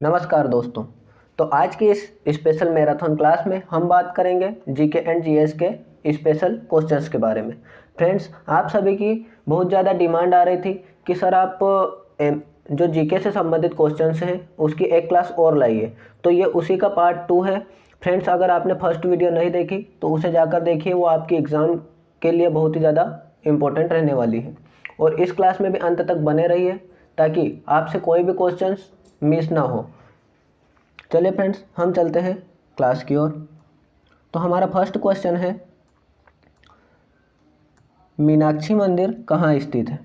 नमस्कार दोस्तों। तो आज की इस स्पेशल मैराथन क्लास में हम बात करेंगे जीके एंड जीएस के स्पेशल क्वेश्चंस के बारे में। फ्रेंड्स, आप सभी की बहुत ज़्यादा डिमांड आ रही थी कि सर आप जो जीके से संबंधित क्वेश्चंस हैं उसकी एक क्लास और लाइए। तो ये उसी का पार्ट 2 है। फ्रेंड्स, अगर आपने फर्स्ट वीडियो नहीं देखी तो उसे जाकर देखिए, वो आपकी एग्ज़ाम के लिए बहुत ही ज़्यादा इम्पोर्टेंट रहने वाली है। और इस क्लास में भी अंत तक बने रहिए ताकि आपसे कोई भी क्वेश्चंस मिस ना हो। चलिए फ्रेंड्स, हम चलते हैं क्लास की ओर। तो हमारा फर्स्ट क्वेश्चन है, मीनाक्षी मंदिर कहाँ स्थित है।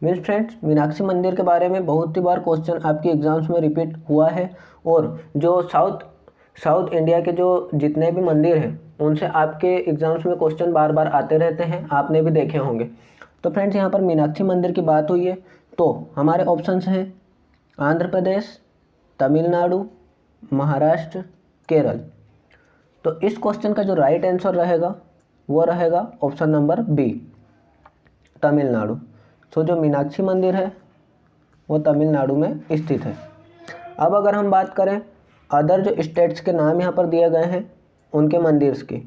मीन्स फ्रेंड्स, मीनाक्षी मंदिर के बारे में बहुत ही बार क्वेश्चन आपके एग्जाम्स में रिपीट हुआ है और जो साउथ इंडिया के जो जितने भी मंदिर हैं उनसे आपके एग्जाम्स में क्वेश्चन बार बार आते रहते हैं, आपने भी देखे होंगे। तो फ्रेंड्स, यहाँ पर मीनाक्षी मंदिर की बात हुई है तो हमारे ऑप्शंस हैं आंध्र प्रदेश, तमिलनाडु, महाराष्ट्र, केरल। तो इस क्वेश्चन का जो राइट आंसर रहेगा वो रहेगा ऑप्शन नंबर बी, तमिलनाडु। सो जो मीनाक्षी मंदिर है वो तमिलनाडु में स्थित है। अब अगर हम बात करें अदर जो स्टेट्स के नाम यहाँ पर दिए गए हैं उनके मंदिर्स की,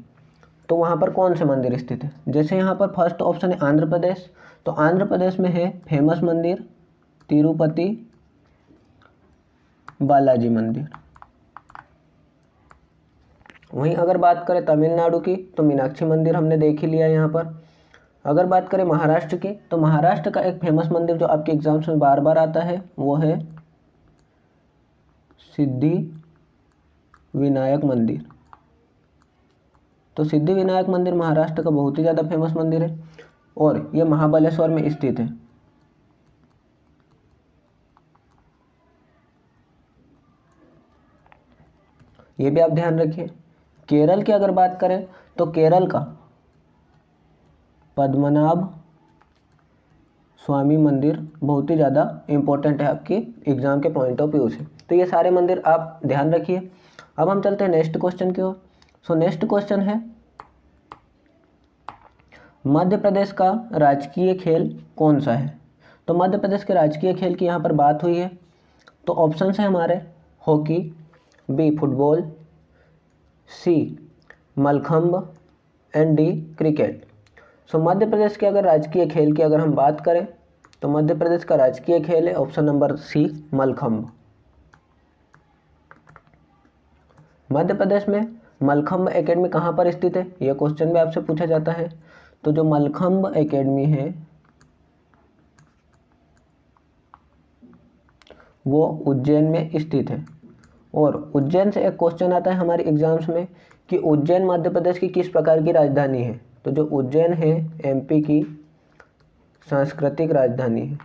तो वहाँ पर कौन से मंदिर स्थित है। जैसे यहाँ पर फर्स्ट ऑप्शन है आंध्र प्रदेश, तो आंध्र प्रदेश में है फेमस मंदिर तिरुपति बालाजी मंदिर। वहीं अगर बात करें तमिलनाडु की तो मीनाक्षी मंदिर हमने देख ही लिया यहाँ पर। अगर बात करें महाराष्ट्र की तो महाराष्ट्र का एक फेमस मंदिर जो आपके एग्जाम्स में बार बार आता है वो है सिद्धि विनायक मंदिर। तो सिद्धि विनायक मंदिर महाराष्ट्र का बहुत ही ज़्यादा फेमस मंदिर है और ये महाबलेश्वर में स्थित है। ये भी आप ध्यान रखिए। केरल की अगर बात करें तो केरल का पद्मनाभ स्वामी मंदिर बहुत ही ज़्यादा इम्पोर्टेंट है आपके एग्जाम के पॉइंट ऑफ व्यू से। तो ये सारे मंदिर आप ध्यान रखिए। अब हम चलते हैं नेक्स्ट क्वेश्चन की ओर। सो नेक्स्ट क्वेश्चन है, मध्य प्रदेश का राजकीय खेल कौन सा है। तो मध्य प्रदेश के राजकीय खेल की यहाँ पर बात हुई है तो ऑप्शन है हमारे hockey, B football, C mallakhamb and D cricket. So Madhya Pradesh के अगर राजकीय खेल की अगर हम बात करें तो मध्य प्रदेश का राजकीय खेल है option number C mallakhamb. Madhya Pradesh में मलखंब एकेडमी कहाँ पर स्थित है, यह क्वेश्चन भी आपसे पूछा जाता है। तो जो मलखंब एकेडमी है वो उज्जैन में स्थित है। और उज्जैन से एक क्वेश्चन आता है हमारे एग्जाम्स में कि उज्जैन मध्य प्रदेश की किस प्रकार की राजधानी है। तो जो उज्जैन है एमपी की सांस्कृतिक राजधानी है।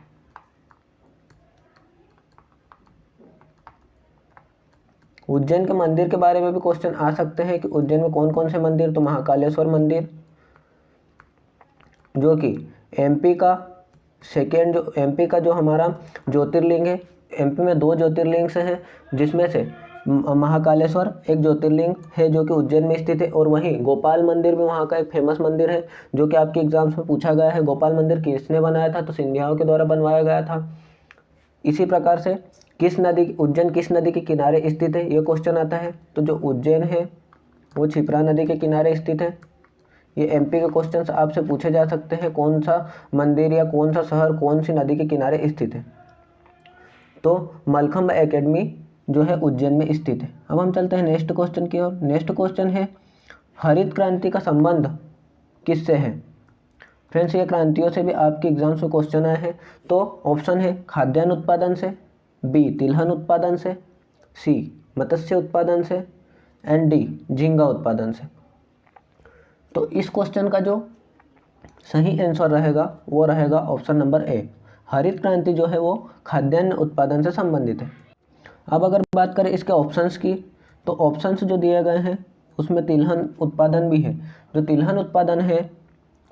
उज्जैन के मंदिर के बारे में भी क्वेश्चन आ सकते हैं कि उज्जैन में कौन कौन से मंदिर। तो महाकालेश्वर मंदिर जो कि एमपी का जो हमारा ज्योतिर्लिंग है, एमपी में 2 ज्योतिर्लिंग से हैं जिसमें से महाकालेश्वर एक ज्योतिर्लिंग है जो कि उज्जैन में स्थित है। और वहीं गोपाल मंदिर भी वहाँ का एक फेमस मंदिर है जो कि आपके एग्जाम्स में पूछा गया है। गोपाल मंदिर किसने बनाया था, तो सिंधियाओं के द्वारा बनवाया गया था। इसी प्रकार से उज्जैन किस नदी के किनारे स्थित है, ये क्वेश्चन आता है। तो जो उज्जैन है वो क्षिप्रा नदी के किनारे स्थित है। ये एमपी के क्वेश्चंस आपसे पूछे जा सकते हैं, कौन सा मंदिर या कौन सा शहर कौन सी नदी के किनारे स्थित है। तो मलखंब एकेडमी जो है उज्जैन में स्थित है। अब हम चलते हैं नेक्स्ट क्वेश्चन की ओर। नेक्स्ट क्वेश्चन है, हरित क्रांति का संबंध किससे है। फ्रेंड्स, ये क्रांतियों से भी आपके एग्जाम्स में क्वेश्चन आए हैं। तो ऑप्शन है खाद्यान्न उत्पादन से, बी तिलहन उत्पादन से, सी मत्स्य उत्पादन से एंड डी झींगा उत्पादन से। तो इस क्वेश्चन का जो सही आंसर रहेगा वो रहेगा ऑप्शन नंबर ए, हरित क्रांति जो है वो खाद्यान्न उत्पादन से संबंधित है। अब अगर बात करें इसके ऑप्शंस की तो ऑप्शंस जो दिए गए हैं उसमें तिलहन उत्पादन भी है। जो तिलहन उत्पादन है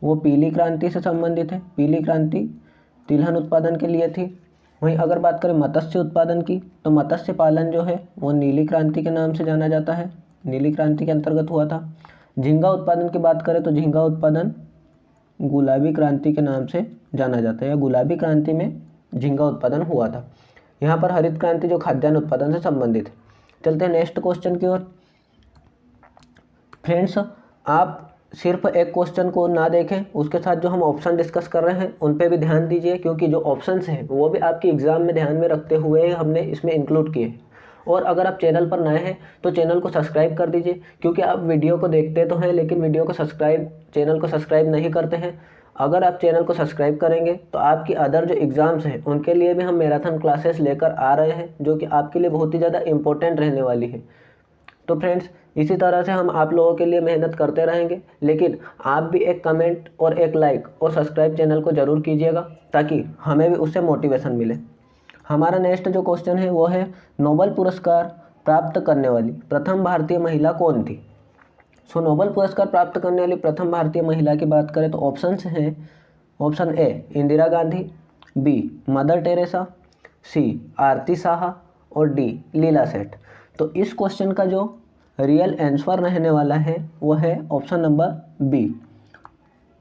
वो पीली क्रांति से संबंधित है, पीली क्रांति तिलहन उत्पादन के लिए थी। वहीं अगर बात करें मत्स्य उत्पादन की तो मत्स्य पालन जो है वो नीली क्रांति के नाम से जाना जाता है, नीली क्रांति के अंतर्गत हुआ था। झींगा उत्पादन की बात करें तो झींगा उत्पादन गुलाबी क्रांति के नाम से जाना जाता है, या गुलाबी क्रांति में झींगा उत्पादन हुआ था। यहाँ पर हरित क्रांति जो खाद्यान्न उत्पादन से संबंधित है। चलते हैं नेक्स्ट क्वेश्चन की ओर। फ्रेंड्स, आप सिर्फ एक क्वेश्चन को ना देखें, उसके साथ जो हम ऑप्शन डिस्कस कर रहे हैं उन पे भी ध्यान दीजिए, क्योंकि जो ऑप्शंस हैं वो भी आपकी एग्ज़ाम में ध्यान में रखते हुए हमने इसमें इंक्लूड किए हैं। और अगर आप चैनल पर नए हैं तो चैनल को सब्सक्राइब कर दीजिए, क्योंकि आप वीडियो को देखते तो हैं लेकिन चैनल को सब्सक्राइब नहीं करते हैं। अगर आप चैनल को सब्सक्राइब करेंगे तो आपकी अदर जो एग्ज़ाम्स हैं उनके लिए भी हम मैराथन क्लासेस लेकर आ रहे हैं, जो कि आपके लिए बहुत ही ज़्यादा इंपॉर्टेंट रहने वाली है। तो फ्रेंड्स, इसी तरह से हम आप लोगों के लिए मेहनत करते रहेंगे, लेकिन आप भी एक कमेंट और एक लाइक और सब्सक्राइब चैनल को ज़रूर कीजिएगा, ताकि हमें भी उससे मोटिवेशन मिले। हमारा नेक्स्ट जो क्वेश्चन है वो है, नोबेल पुरस्कार प्राप्त करने वाली प्रथम भारतीय महिला कौन थी? नोबेल पुरस्कार प्राप्त करने वाली प्रथम भारतीय महिला की बात करें तो ऑप्शंस हैं। Option A Indira Gandhi, B Mother Teresa, C Arti Saha और डी लीला सेठ। तो इस क्वेश्चन का जो रियल आंसर रहने वाला है वो है ऑप्शन नंबर बी।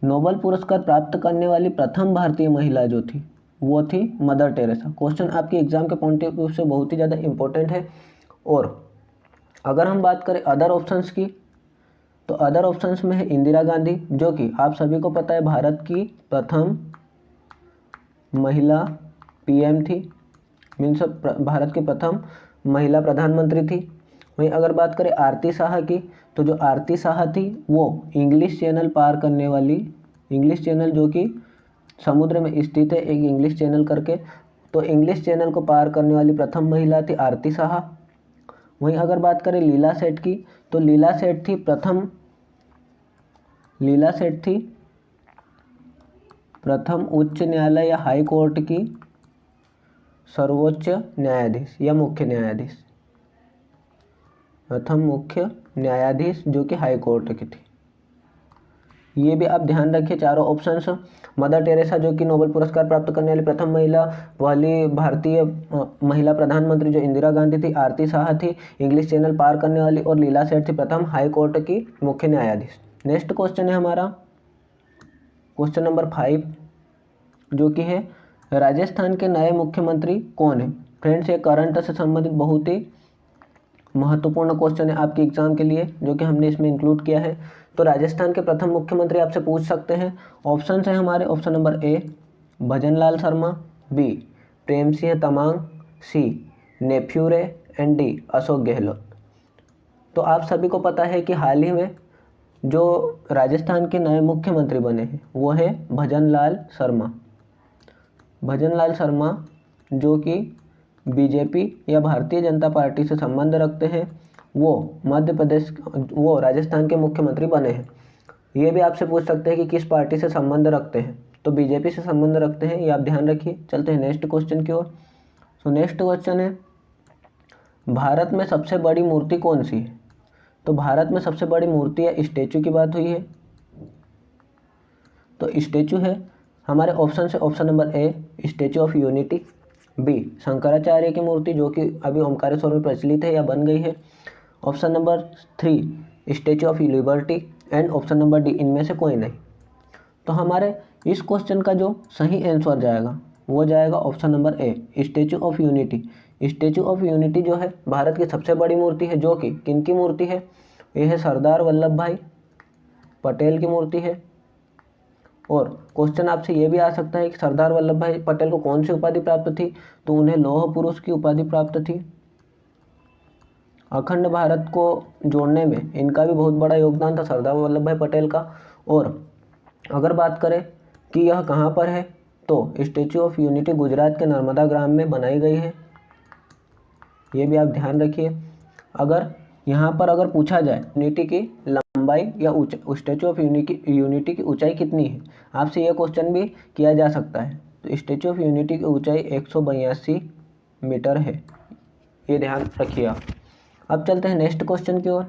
नोबेल पुरस्कार प्राप्त करने वाली प्रथम भारतीय महिला जो थी वो थी मदर टेरेसा। क्वेश्चन आपके एग्जाम के पॉइंट ऑफ व्यू से बहुत ही ज़्यादा इंपॉर्टेंट है। और अगर हम बात करें अदर ऑप्शंस की, तो अदर ऑप्शंस में है इंदिरा गांधी, जो कि आप सभी को पता है भारत की प्रथम महिला पीएम थी, मीन्स भारत की प्रथम महिला प्रधानमंत्री थी। वहीं अगर बात करें आरती साहा की, तो जो आरती साहा थी वो इंग्लिश चैनल पार करने वाली, इंग्लिश चैनल जो कि समुद्र में स्थित है एक इंग्लिश चैनल करके, तो इंग्लिश चैनल को पार करने वाली प्रथम महिला थी आरती साहा। वहीं अगर बात करें लीला सेठ की, तो लीला सेठ थी प्रथम उच्च न्यायालय या हाई कोर्ट की सर्वोच्च न्यायाधीश या मुख्य न्यायाधीश, प्रथम मुख्य न्यायाधीश जो कि हाई कोर्ट की थी। ये भी आप ध्यान रखिए चारों ऑप्शंस। मदर टेरेसा जो कि नोबेल पुरस्कार प्राप्त करने वाली प्रथम महिला वाली भारतीय महिला प्रधानमंत्री जो इंदिरा गांधी थी, आरती साहा थी इंग्लिश चैनल पार करने वाली, और लीला सेठ थी प्रथम हाई कोर्ट की मुख्य न्यायाधीश। नेक्स्ट क्वेश्चन है हमारा क्वेश्चन नंबर 5, जो कि है राजस्थान के नए मुख्यमंत्री कौन है? फ्रेंड्स, ये करंट से संबंधित बहुत ही महत्वपूर्ण क्वेश्चन है आपके एग्जाम के लिए, जो कि हमने इसमें इंक्लूड किया है। तो राजस्थान के प्रथम मुख्यमंत्री आपसे पूछ सकते हैं। ऑप्शन है हमारे, option number A Bhajanlal Sharma, B Prem Singh Tamang, C Neiphiu Rio and D Ashok Gehlot. तो आप सभी को पता है कि हाल ही में जो राजस्थान के नए मुख्यमंत्री बने हैं वो है भजनलाल शर्मा। भजनलाल शर्मा जो कि बीजेपी या भारतीय जनता पार्टी से संबंध रखते हैं, वो राजस्थान के मुख्यमंत्री बने हैं। ये भी आपसे पूछ सकते हैं कि किस पार्टी से संबंध रखते हैं, तो बीजेपी से संबंध रखते हैं, ये आप ध्यान रखिए। चलते हैं नेक्स्ट क्वेश्चन की ओर। नेक्स्ट क्वेश्चन है, भारत में सबसे बड़ी मूर्ति कौन सी है? तो भारत में सबसे बड़ी मूर्ति या स्टैचू की बात हुई है, तो स्टैचू है हमारे ऑप्शन से, option number A Statue of Unity, B Shankaracharya की मूर्ति जो कि अभी ओमकारेश्वर में प्रचलित है या बन गई है, option number 3 statue of liberty, and option number D इनमें से कोई नहीं। तो हमारे इस क्वेश्चन का जो सही आंसर जाएगा वो जाएगा option number A Statue of unity. Statue of unity जो है भारत की सबसे बड़ी मूर्ति है, जो कि किनकी मूर्ति है? यह है सरदार वल्लभ भाई पटेल की मूर्ति है। और क्वेश्चन आपसे ये भी आ सकता है कि सरदार वल्लभ भाई पटेल को कौन सी उपाधि प्राप्त थी? तो उन्हें लौह पुरुष की उपाधि प्राप्त थी। अखंड भारत को जोड़ने में इनका भी बहुत बड़ा योगदान था सरदार वल्लभ भाई पटेल का। और अगर बात करें कि यह कहाँ पर है, तो स्टैचू ऑफ यूनिटी गुजरात के नर्मदा ग्राम में बनाई गई है, ये भी आप ध्यान रखिए। अगर यहाँ पर अगर पूछा जाए यूनिटी की लंबाई या स्टैचू ऑफ यूनिटी की ऊंचाई कितनी है, आपसे यह क्वेश्चन भी किया जा सकता है। तो स्टैचू ऑफ यूनिटी की ऊंचाई 182 मीटर है, ये ध्यान रखिए आप। अब चलते हैं नेक्स्ट क्वेश्चन की ओर।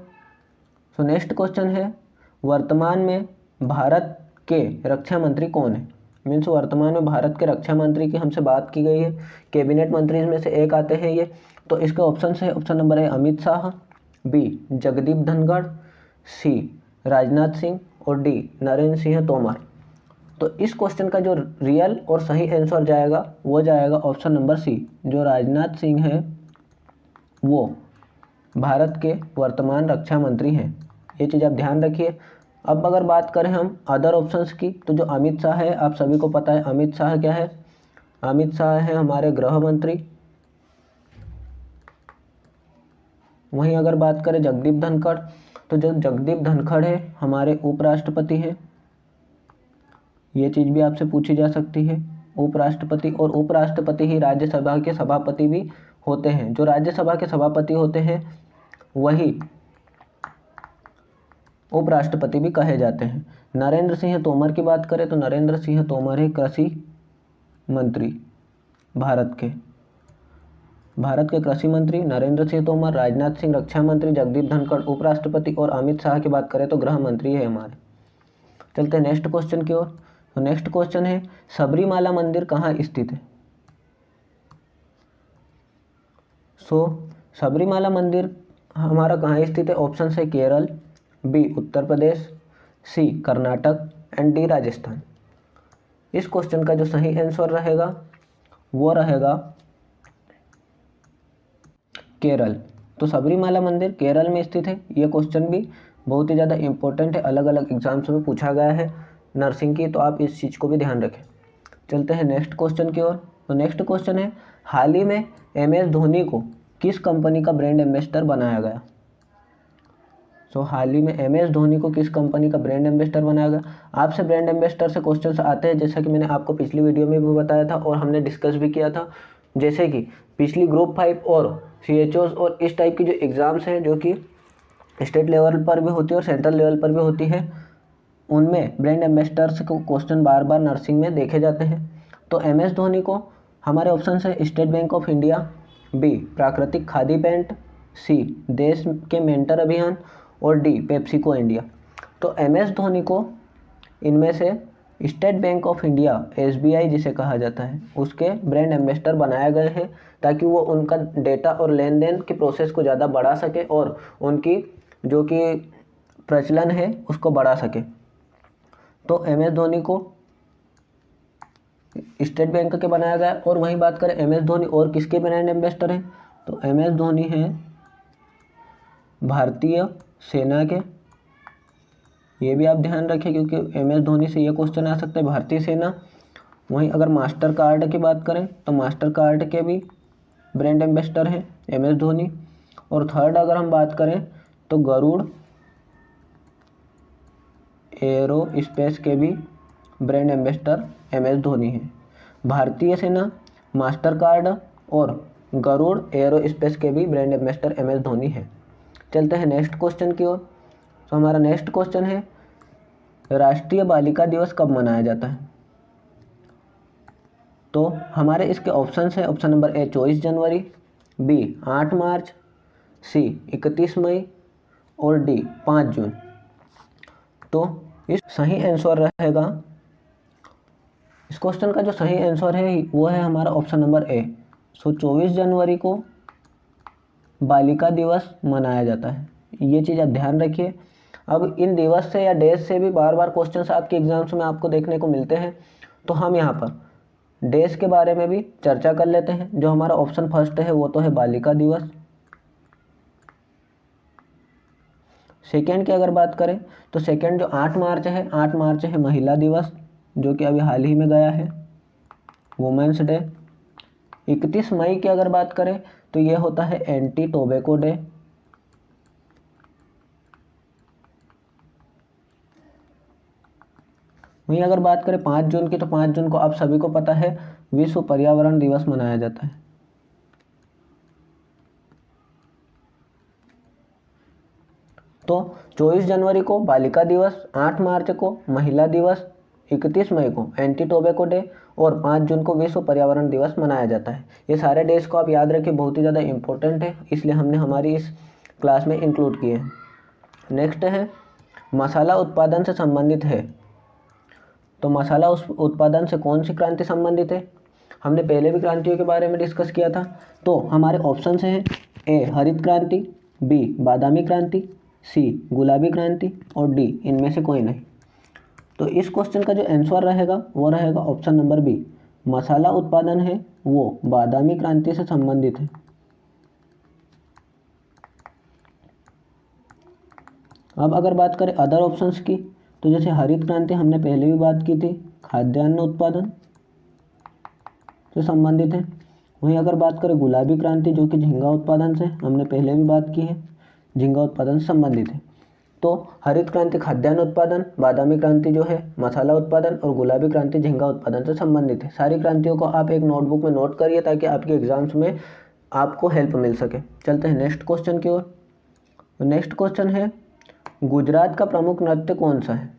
नेक्स्ट क्वेश्चन है, वर्तमान में भारत के रक्षा मंत्री कौन है? मीन्स वर्तमान में भारत के रक्षा मंत्री की हमसे बात की गई है, कैबिनेट मंत्री में से एक आते हैं ये। तो इसके ऑप्शन है, option number A Amit Shah, B Jagdeep Dhankhar, C Rajnath Singh और डी नरेंद्र सिंह तोमर। तो इस क्वेश्चन का जो रियल और सही आंसर जाएगा वो जाएगा ऑप्शन नंबर सी, जो राजनाथ सिंह है वो भारत के वर्तमान रक्षा मंत्री हैं। ये चीज़ आप ध्यान रखिए। अब अगर बात करें हम अदर ऑप्शंस की, तो जो अमित शाह है, आप सभी को पता है अमित शाह क्या है, अमित शाह है हमारे गृह मंत्री। वहीं अगर बात करें जगदीप धनखड़, तो जो जगदीप धनखड़ है हमारे उपराष्ट्रपति हैं। ये चीज़ भी आपसे पूछी जा सकती है, उपराष्ट्रपति, और उपराष्ट्रपति ही राज्यसभा के सभापति भी होते हैं। जो राज्यसभा के सभापति होते हैं वही उपराष्ट्रपति भी कहे जाते हैं। नरेंद्र सिंह तोमर की बात करें तो नरेंद्र सिंह तोमर है कृषि मंत्री, भारत के कृषि मंत्री नरेंद्र सिंह तोमर, राजनाथ सिंह रक्षा मंत्री, जगदीप धनखड़ उपराष्ट्रपति, और अमित शाह की बात करें तो गृह मंत्री है हमारे। चलते हैं नेक्स्ट क्वेश्चन की ओर। तो नेक्स्ट क्वेश्चन है सबरीमाला मंदिर कहाँ स्थित है। सबरीमाला मंदिर हमारा कहाँ स्थित है? ऑप्शन है Kerala, B Uttar Pradesh, C Karnataka and D Rajasthan. इस क्वेश्चन का जो सही आंसर रहेगा वो रहेगा केरल। तो सबरीमाला मंदिर केरल में स्थित है। ये क्वेश्चन भी बहुत ही ज़्यादा इंपॉर्टेंट है, अलग अलग एग्जाम्स में पूछा गया है नर्सिंग की, तो आप इस चीज़ को भी ध्यान रखें। चलते हैं नेक्स्ट क्वेश्चन की ओर। तो नेक्स्ट क्वेश्चन है हाल ही में MS धोनी को किस कंपनी का ब्रांड एम्बेसडर बनाया गया। हाल ही में MS धोनी को किस कंपनी का ब्रांड एम्बेसडर बनाया गया। आपसे ब्रांड एम्बेसडर से क्वेश्चंस आते हैं, जैसा कि मैंने आपको पिछली वीडियो में भी बताया था और हमने डिस्कस भी किया था। जैसे कि पिछली ग्रुप 5 और CHOs और इस टाइप की जो एग्ज़ाम्स हैं जो कि स्टेट लेवल पर भी होती है और सेंट्रल लेवल पर भी होती है, उनमें ब्रांड एम्बेसडर्स को क्वेश्चन बार बार नर्सिंग में देखे जाते हैं। तो MS धोनी को हमारे ऑप्शन है State Bank of India, B Prakritik Khadi paint, C देश के मेंटर अभियान, और डी पेप्सिको इंडिया। तो MS धोनी को इनमें से State Bank of India SBI जिसे कहा जाता है उसके ब्रांड एम्बेसडर बनाए गए हैं, ताकि वो उनका डेटा और लेन देन के प्रोसेस को ज़्यादा बढ़ा सके और उनकी जो कि प्रचलन है उसको बढ़ा सके। तो MS धोनी को स्टेट बैंक के बनाया गया। और वहीं बात करें MS धोनी और किसके ब्रांड एम्बेसडर हैं, तो MS धोनी हैं भारतीय सेना के। ये भी आप ध्यान रखें क्योंकि MS धोनी से ये क्वेश्चन आ सकता है, भारतीय सेना। वहीं अगर मास्टर कार्ड की बात करें तो मास्टर कार्ड के भी ब्रांड एम्बेसडर हैं MS धोनी। और थर्ड अगर हम बात करें तो गरुड़ एरो स्पेस के भी ब्रांड एम्बेसडर MS धोनी हैं। भारतीय सेना, मास्टर कार्ड और गरुड़ एरो स्पेस के भी ब्रांड एम्बेसडर MS धोनी हैं। चलते हैं नेक्स्ट क्वेश्चन की ओर। तो हमारा नेक्स्ट क्वेश्चन है राष्ट्रीय बालिका दिवस कब मनाया जाता है। तो हमारे इसके ऑप्शंस है, ऑप्शन नंबर ए 24 जनवरी, बी 8 मार्च, सी 31 मई और डी 5 जून। तो इस सही आंसर रहेगा, इस क्वेश्चन का जो सही आंसर है वो है हमारा ऑप्शन नंबर ए। 24 जनवरी को बालिका दिवस मनाया जाता है। ये चीज़ आप ध्यान रखिए। अब इन दिवस से या डेज से भी बार बार क्वेश्चंस आपके एग्जाम्स में आपको देखने को मिलते हैं, तो हम यहाँ पर डेज के बारे में भी चर्चा कर लेते हैं। जो हमारा ऑप्शन फर्स्ट है वो तो है बालिका दिवस। सेकेंड की अगर बात करें तो सेकेंड जो 8 मार्च है, 8 मार्च है महिला दिवस, जो कि अभी हाल ही में गया है, वुमेंस डे। 31 मई की अगर बात करें तो ये होता है एंटी टोबैको डे। वहीं अगर बात करें 5 जून की, तो 5 जून को आप सभी को पता है विश्व पर्यावरण दिवस मनाया जाता है। तो 24 जनवरी को बालिका दिवस, 8 मार्च को महिला दिवस, 31 मई को एंटी टोबैको डे और 5 जून को विश्व पर्यावरण दिवस मनाया जाता है। ये सारे डेज को आप याद रखिए, बहुत ही ज़्यादा इंपॉर्टेंट है, इसलिए हमने हमारी इस क्लास में इंक्लूड किए हैं। नेक्स्ट है मसाला उत्पादन से संबंधित है। तो मसाला उत्पादन से कौन सी क्रांति संबंधित है? हमने पहले भी क्रांतियों के बारे में डिस्कस किया था। तो हमारे ऑप्शन हैं ए हरित क्रांति, बी बादामी क्रांति, सी गुलाबी क्रांति और डी इनमें से कोई नहीं। तो इस क्वेश्चन का जो आंसर रहेगा वो रहेगा ऑप्शन नंबर बी, मसाला उत्पादन है वो बादामी क्रांति से संबंधित है। अब अगर बात करें अदर ऑप्शंस की, तो जैसे हरित क्रांति हमने पहले भी बात की थी, खाद्यान्न उत्पादन से संबंधित है। वहीं अगर बात करें गुलाबी क्रांति जो कि झींगा उत्पादन से, हमने पहले भी बात की है, झींगा उत्पादन से संबंधित है। तो हरित क्रांति खाद्यान्न उत्पादन, बादामी क्रांति जो है मसाला उत्पादन और गुलाबी क्रांति झींगा उत्पादन से संबंधित है। सारी क्रांतियों को आप एक नोटबुक में नोट करिए ताकि आपके एग्जाम्स में आपको हेल्प मिल सके। चलते हैं नेक्स्ट क्वेश्चन की ओर। नेक्स्ट क्वेश्चन है, गुजरात का प्रमुख नृत्य कौन सा है?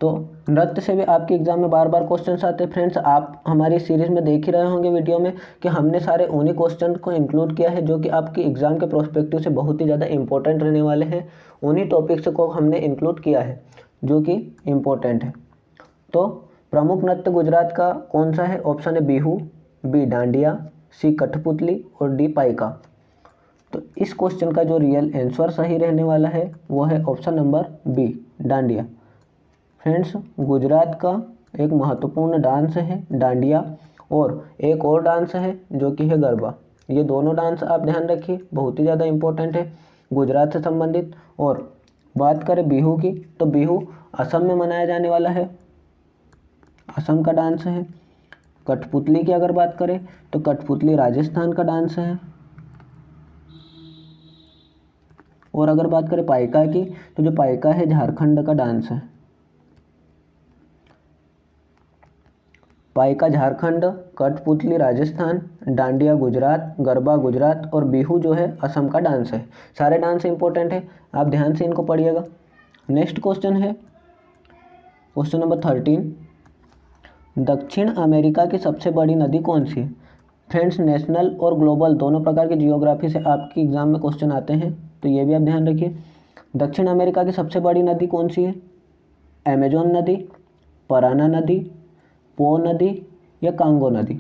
तो नृत्य से भी आपके एग्जाम में बार बार क्वेश्चंस आते हैं। फ्रेंड्स, आप हमारी सीरीज में देख ही रहे होंगे वीडियो में कि हमने सारे उन्हीं क्वेश्चन को इंक्लूड किया है जो कि आपकी एग्जाम के प्रोस्पेक्टिव से बहुत ही ज़्यादा इंपॉर्टेंट रहने वाले हैं। उन्हीं टॉपिक्स को हमने इंक्लूड किया है जो कि इम्पोर्टेंट है। तो प्रमुख नृत्य गुजरात का कौन सा है? ऑप्शन है बिहू, बी डांडिया, सी कठपुतली और डी पाइका। तो इस क्वेश्चन का जो रियल आंसर सही रहने वाला है वो है option number B, dandiya. Friends, Gujarat का एक महत्वपूर्ण डांस है डांडिया, और एक और डांस है जो कि है गरबा। ये दोनों डांस आप ध्यान रखिए, बहुत ही ज़्यादा इम्पोर्टेंट है, गुजरात से संबंधित। और बात करें बिहू की, तो बिहू असम में मनाया जाने वाला है, असम का डांस है। कठपुतली की अगर बात करें तो कठपुतली राजस्थान का डांस है। और अगर बात करें पाइका की, तो जो पाइका है झारखंड का डांस है। पाइका झारखंड, कठपुतली राजस्थान, डांडिया गुजरात, गरबा गुजरात और बिहू जो है असम का डांस है। सारे डांस इंपॉर्टेंट है, आप ध्यान से इनको पढ़िएगा। नेक्स्ट क्वेश्चन है क्वेश्चन नंबर 13, दक्षिण अमेरिका की सबसे बड़ी नदी कौन सी है? फ्रेंड्स, नेशनल और ग्लोबल दोनों प्रकार की जियोग्राफी से आपकी एग्जाम में क्वेश्चन आते हैं, तो ये भी आप ध्यान रखिए। दक्षिण अमेरिका की सबसे बड़ी नदी कौन सी है? अमेजोन नदी, पराना नदी, पो नदी या कांगो नदी?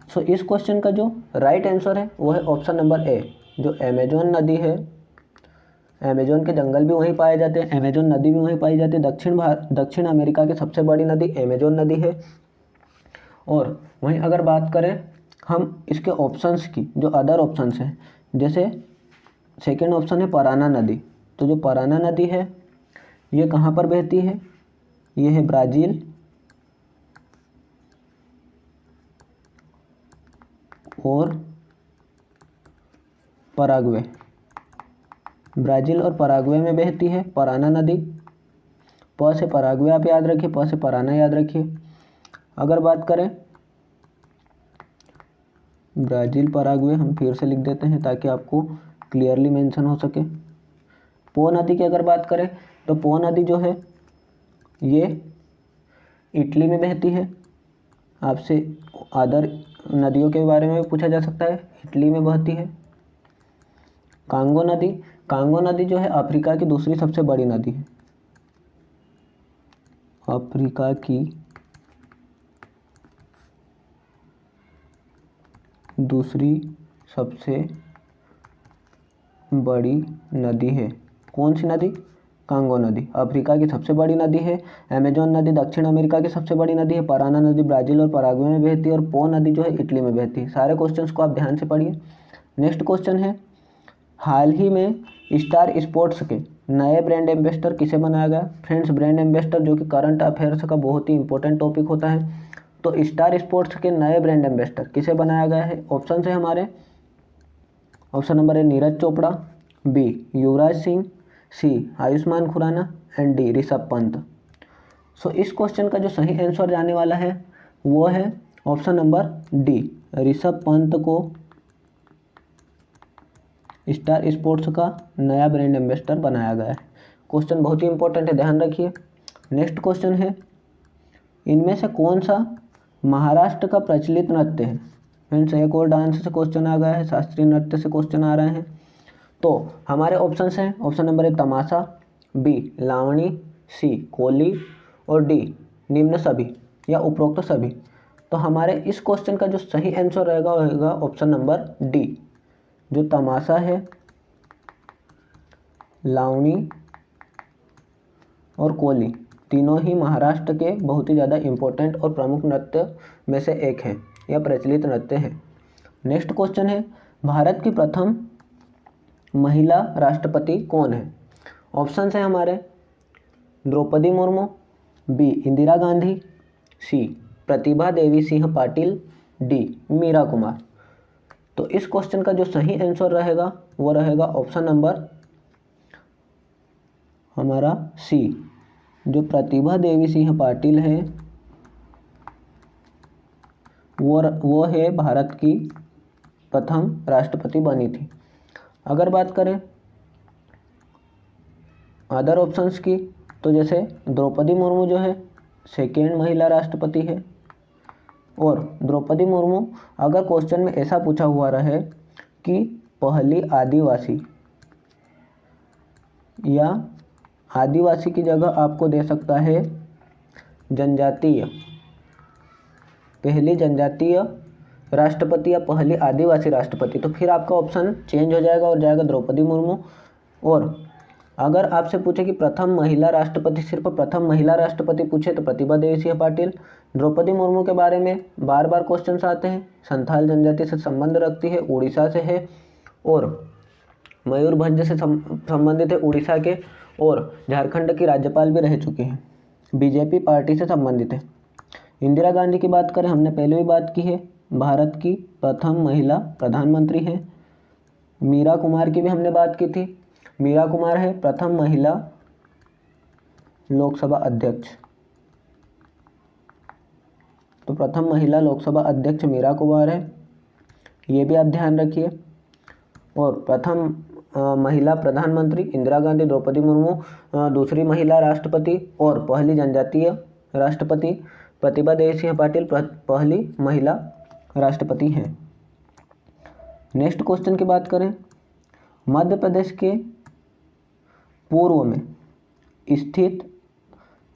सो इस क्वेश्चन का जो राइट आंसर है वो है ऑप्शन नंबर ए, जो अमेजोन नदी है। अमेजोन के जंगल भी वहीं पाए जाते हैं, अमेजोन नदी भी वहीं पाई जाती है। दक्षिण अमेरिका की सबसे बड़ी नदी अमेजोन नदी है। और वहीं अगर बात करें हम इसके ऑप्शंस की, जो अदर ऑप्शंस हैं, जैसे सेकेंड ऑप्शन है पराना नदी। तो जो पराना नदी है ये कहाँ पर बहती है? ये है ब्राज़ील और पराग्वे। ब्राज़ील और पराग्वे में बहती है पराना नदी। प से पराग्वे आप याद रखिए, प से पराना याद रखिए। अगर बात करें ब्राज़ील पराग्वे, हम फिर से लिख देते हैं ताकि आपको क्लियरली मेंशन हो सके। पो नदी की अगर बात करें तो पो नदी जो है ये इटली में बहती है। आपसे अदर नदियों के बारे में भी पूछा जा सकता है, इटली में बहती है। कांगो नदी, कांगो नदी जो है अफ्रीका की दूसरी सबसे बड़ी नदी है, अफ्रीका की दूसरी सबसे बड़ी नदी है। कौन सी नदी? कांगो नदी अफ्रीका की सबसे बड़ी नदी है। अमेजोन नदी दक्षिण अमेरिका की सबसे बड़ी नदी है। पराना नदी ब्राज़ील और पराग्वे में बहती है। और पो नदी जो है इटली में बहती है। सारे क्वेश्चंस को आप ध्यान से पढ़िए। नेक्स्ट क्वेश्चन है, हाल ही में स्टार स्पोर्ट्स के नए ब्रांड एम्बेसडर किसे बनाया गया? फ्रेंड्स, ब्रांड एम्बेसडर जो कि करंट अफेयर्स का बहुत ही इंपॉर्टेंट टॉपिक होता है, तो स्टार स्पोर्ट्स के नए ब्रांड एम्बेसडर किसे बनाया गया है? ऑप्शन है हमारे, option number A Neeraj Chopra, B Yuvraj Singh, C Ayushmann Khurrana and D Rishabh Pant. So इस क्वेश्चन का जो सही आंसर जाने वाला है वो है option number D, Rishabh Pant को स्टार स्पोर्ट्स का नया ब्रांड एम्बेसडर बनाया गया है। क्वेश्चन बहुत ही इंपॉर्टेंट है, ध्यान रखिए। नेक्स्ट क्वेश्चन है, इनमें से कौन सा महाराष्ट्र का प्रचलित नृत्य है? फ्रेंड्स, एक और डांस से क्वेश्चन आ गया है, शास्त्रीय नृत्य से क्वेश्चन आ रहे हैं। तो हमारे ऑप्शंस हैं, option number A Tamasha, B Lavani, C Koli और डी निम्न सभी या उपरोक्त सभी। तो हमारे इस क्वेश्चन का जो सही आंसर रहेगा वो होगा ऑप्शन नंबर डी, जो तमाशा है, लावणी और कोली तीनों ही महाराष्ट्र के बहुत ही ज़्यादा इम्पोर्टेंट और प्रमुख नृत्य में से एक है, यह प्रचलित नृत्य है। नेक्स्ट क्वेश्चन है, भारत की प्रथम महिला राष्ट्रपति कौन है? ऑप्शन है हमारे द्रौपदी मुर्मू, बी इंदिरा गांधी, सी प्रतिभा देवी सिंह पाटिल, डी मीरा कुमार। तो इस क्वेश्चन का जो सही आंसर रहेगा वो रहेगा ऑप्शन नंबर हमारा सी, जो प्रतिभा देवी सिंह पाटिल है वो है भारत की प्रथम राष्ट्रपति बनी थी। अगर बात करें अदर ऑप्शंस की, तो जैसे द्रौपदी मुर्मू जो है सेकेंड महिला राष्ट्रपति है, और द्रौपदी मुर्मू अगर क्वेश्चन में ऐसा पूछा हुआ रहे कि पहली आदिवासी, या आदिवासी की जगह आपको दे सकता है जनजातीय, पहली जनजातीय राष्ट्रपति या पहली आदिवासी राष्ट्रपति, तो फिर आपका ऑप्शन चेंज हो जाएगा और जाएगा द्रौपदी मुर्मू। और अगर आपसे पूछे कि प्रथम महिला राष्ट्रपति, सिर्फ प्रथम महिला राष्ट्रपति पूछे तो प्रतिभा देवी सिंह पाटिल। द्रौपदी मुर्मू के बारे में बार बार क्वेश्चन आते हैं, संथाल जनजाति से संबंध रखती है, उड़ीसा से है, और मयूरभंज से संबंधित है उड़ीसा के, और झारखंड की राज्यपाल भी रह चुकी हैं, बीजेपी पार्टी से संबंधित है। इंदिरा गांधी की बात करें, हमने पहले भी बात की है, भारत की प्रथम महिला प्रधानमंत्री हैं। मीरा कुमार की भी हमने बात की थी, मीरा कुमार है प्रथम महिला लोकसभा अध्यक्ष। तो प्रथम महिला लोकसभा अध्यक्ष मीरा कुमार है, ये भी आप ध्यान रखिए। और प्रथम महिला प्रधानमंत्री इंदिरा गांधी, द्रौपदी मुर्मू दूसरी महिला राष्ट्रपति, और पहली जनजातीय राष्ट्रपति प्रतिभा देवी सिंह पाटिल पहली महिला राष्ट्रपति हैं। नेक्स्ट क्वेश्चन की बात करें, मध्य प्रदेश के पूर्व में स्थित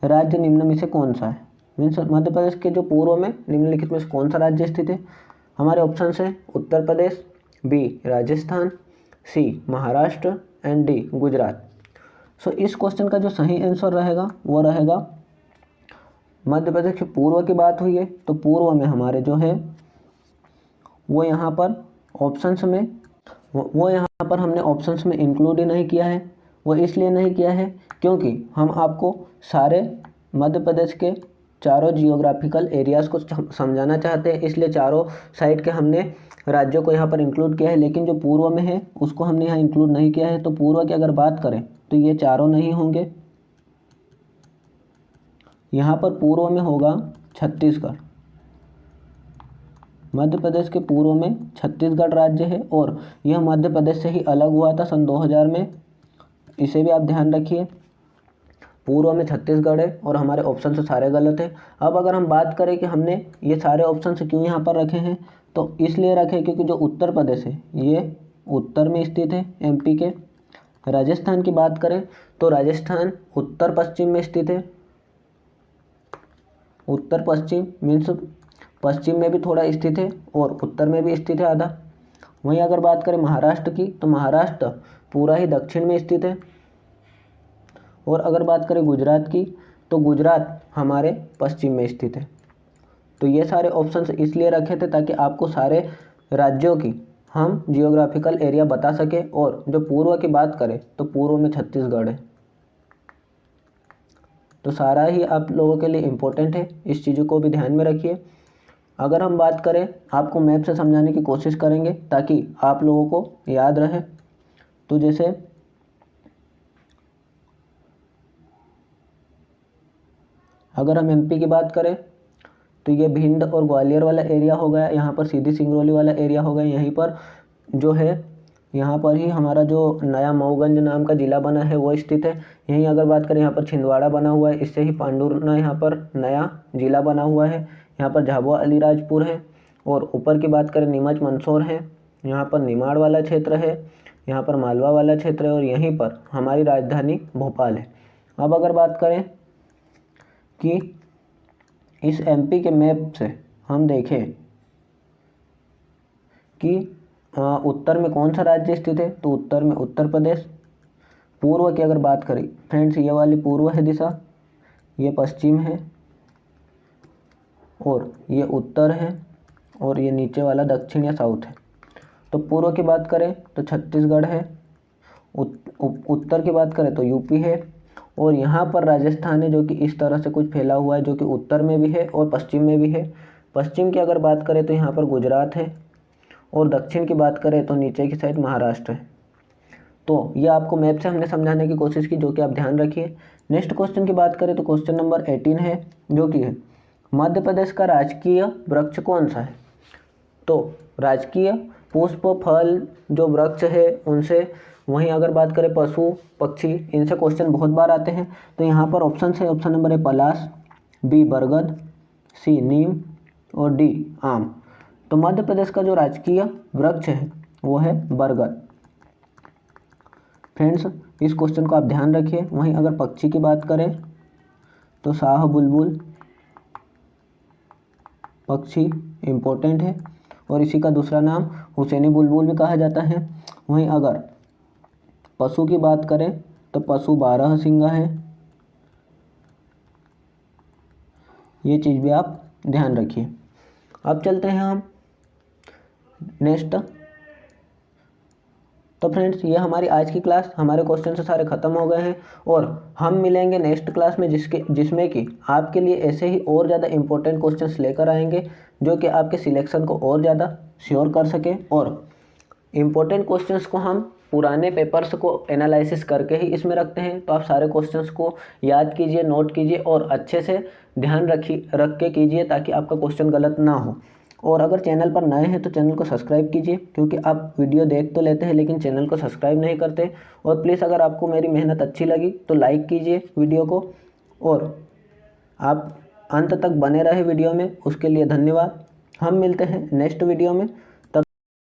राज्य निम्न में से कौन सा है? मीन्स मध्य प्रदेश के जो पूर्व में निम्नलिखित में से कौन सा राज्य स्थित है? हमारे ऑप्शन है Uttar Pradesh, B Rajasthan, C Maharashtra and D Gujarat. So इस क्वेश्चन का जो सही आंसर रहेगा वो रहेगा, मध्य प्रदेश के पूर्व की बात हुई है तो पूर्व में हमारे जो है वो यहाँ पर ऑप्शंस में, वो यहाँ पर हमने ऑप्शंस में इंक्लूड ही नहीं किया है। वो इसलिए नहीं किया है क्योंकि हम आपको सारे मध्य प्रदेश के चारों जियोग्राफिकल एरियाज़ को समझाना चाहते हैं, इसलिए चारों साइड के हमने राज्यों को यहाँ पर इंक्लूड किया है, लेकिन जो पूर्व में है उसको हमने यहाँ इंक्लूड नहीं किया है। तो पूर्व की अगर बात करें तो ये चारों नहीं होंगे, यहाँ पर पूर्व में होगा छत्तीसगढ़। मध्य प्रदेश के पूर्व में छत्तीसगढ़ राज्य है, और यह मध्य प्रदेश से ही अलग हुआ था सन 2000 में, इसे भी आप ध्यान रखिए। पूर्व में छत्तीसगढ़ है और हमारे ऑप्शन से सारे गलत है। अब अगर हम बात करें कि हमने ये सारे ऑप्शन से क्यों यहाँ पर रखे हैं, तो इसलिए रखे क्योंकि जो उत्तर प्रदेश है ये उत्तर में स्थित है एमपी के। राजस्थान की बात करें तो राजस्थान उत्तर पश्चिम में स्थित है, उत्तर पश्चिम मीन्स पश्चिम में भी थोड़ा स्थित है और उत्तर में भी स्थित है आधा। वहीं अगर बात करें महाराष्ट्र की तो महाराष्ट्र पूरा ही दक्षिण में स्थित है, और अगर बात करें गुजरात की तो गुजरात हमारे पश्चिम में स्थित है। तो ये सारे ऑप्शंस इसलिए रखे थे ताकि आपको सारे राज्यों की हम जियोग्राफिकल एरिया बता सकें। और जो पूर्व की बात करें तो पूर्व में छत्तीसगढ़ है। तो सारा ही आप लोगों के लिए इम्पोर्टेंट है, इस चीज़ों को भी ध्यान में रखिए। अगर हम बात करें, आपको मैप से समझाने की कोशिश करेंगे ताकि आप लोगों को याद रहे। तो जैसे अगर हम एमपी की बात करें तो ये भिंड और ग्वालियर वाला एरिया हो गया, यहाँ पर सीधी सिंगरौली वाला एरिया हो गया। यहीं पर जो है, यहाँ पर ही हमारा जो नया मऊगंज नाम का ज़िला बना है वो स्थित है। यहीं अगर बात करें, यहाँ पर छिंदवाड़ा बना हुआ है, इससे ही पांडुरना यहाँ पर नया ज़िला बना हुआ है। यहाँ पर झाबुआ अलीराजपुर है, और ऊपर की बात करें नीमच मंदसौर है, यहाँ पर निमाड़ वाला क्षेत्र है, यहाँ पर मालवा वाला क्षेत्र है, और यहीं पर हमारी राजधानी भोपाल है। अब अगर बात करें कि इस एमपी के मैप से हम देखें कि उत्तर में कौन सा राज्य स्थित है, तो उत्तर में उत्तर प्रदेश, पूर्व की अगर बात करें फ्रेंड्स, ये वाली पूर्व है दिशा, ये पश्चिम है और ये उत्तर है और ये नीचे वाला दक्षिण या साउथ है। तो पूर्व की बात करें तो छत्तीसगढ़ है, उत्तर की बात करें तो यूपी है और यहाँ पर राजस्थान है जो कि इस तरह से कुछ फैला हुआ है, जो कि उत्तर में भी है और पश्चिम में भी है। पश्चिम की अगर बात करें तो यहाँ पर गुजरात है और दक्षिण की बात करें तो नीचे की साइड महाराष्ट्र है। तो ये आपको मैप से हमने समझाने की कोशिश की, जो कि आप ध्यान रखिए। नेक्स्ट क्वेश्चन की बात करें तो क्वेश्चन नंबर 18 है, जो कि है मध्य प्रदेश का राजकीय वृक्ष कौन सा है। तो राजकीय पुष्प फल जो वृक्ष है उनसे, वहीं अगर बात करें पशु पक्षी, इनसे क्वेश्चन बहुत बार आते हैं। तो यहाँ पर ऑप्शन है, ऑप्शन नंबर है पलाश, बी बरगद, सी नीम और डी आम। तो मध्य प्रदेश का जो राजकीय वृक्ष है वो है बरगद। फ्रेंड्स इस क्वेश्चन को आप ध्यान रखिए। वहीं अगर पक्षी की बात करें तो शाह बुलबुल पक्षी इम्पोर्टेंट है और इसी का दूसरा नाम हुसैनी बुलबुल भी कहा जाता है। वहीं अगर पशु की बात करें तो पशु बारहसिंगा है, ये चीज़ भी आप ध्यान रखिए। अब चलते हैं हम नेक्स्ट। तो फ्रेंड्स ये हमारी आज की क्लास, हमारे क्वेश्चन से सारे ख़त्म हो गए हैं और हम मिलेंगे नेक्स्ट क्लास में जिसमें कि आपके लिए ऐसे ही और ज़्यादा इंपॉर्टेंट क्वेश्चंस लेकर आएंगे, जो कि आपके सिलेक्शन को और ज़्यादा श्योर कर सके। और इम्पोर्टेंट क्वेश्चंस को हम पुराने पेपर्स को एनालिसिस करके ही इसमें रखते हैं। तो आप सारे क्वेश्चंस को याद कीजिए, नोट कीजिए और अच्छे से ध्यान रख के कीजिए, ताकि आपका क्वेश्चन गलत ना हो। और अगर चैनल पर नए हैं तो चैनल को सब्सक्राइब कीजिए, क्योंकि आप वीडियो देख तो लेते हैं लेकिन चैनल को सब्सक्राइब नहीं करते। और प्लीज़ अगर आपको मेरी मेहनत अच्छी लगी तो लाइक कीजिए वीडियो को, और आप अंत तक बने रहे वीडियो में, उसके लिए धन्यवाद। हम मिलते हैं नेक्स्ट वीडियो में।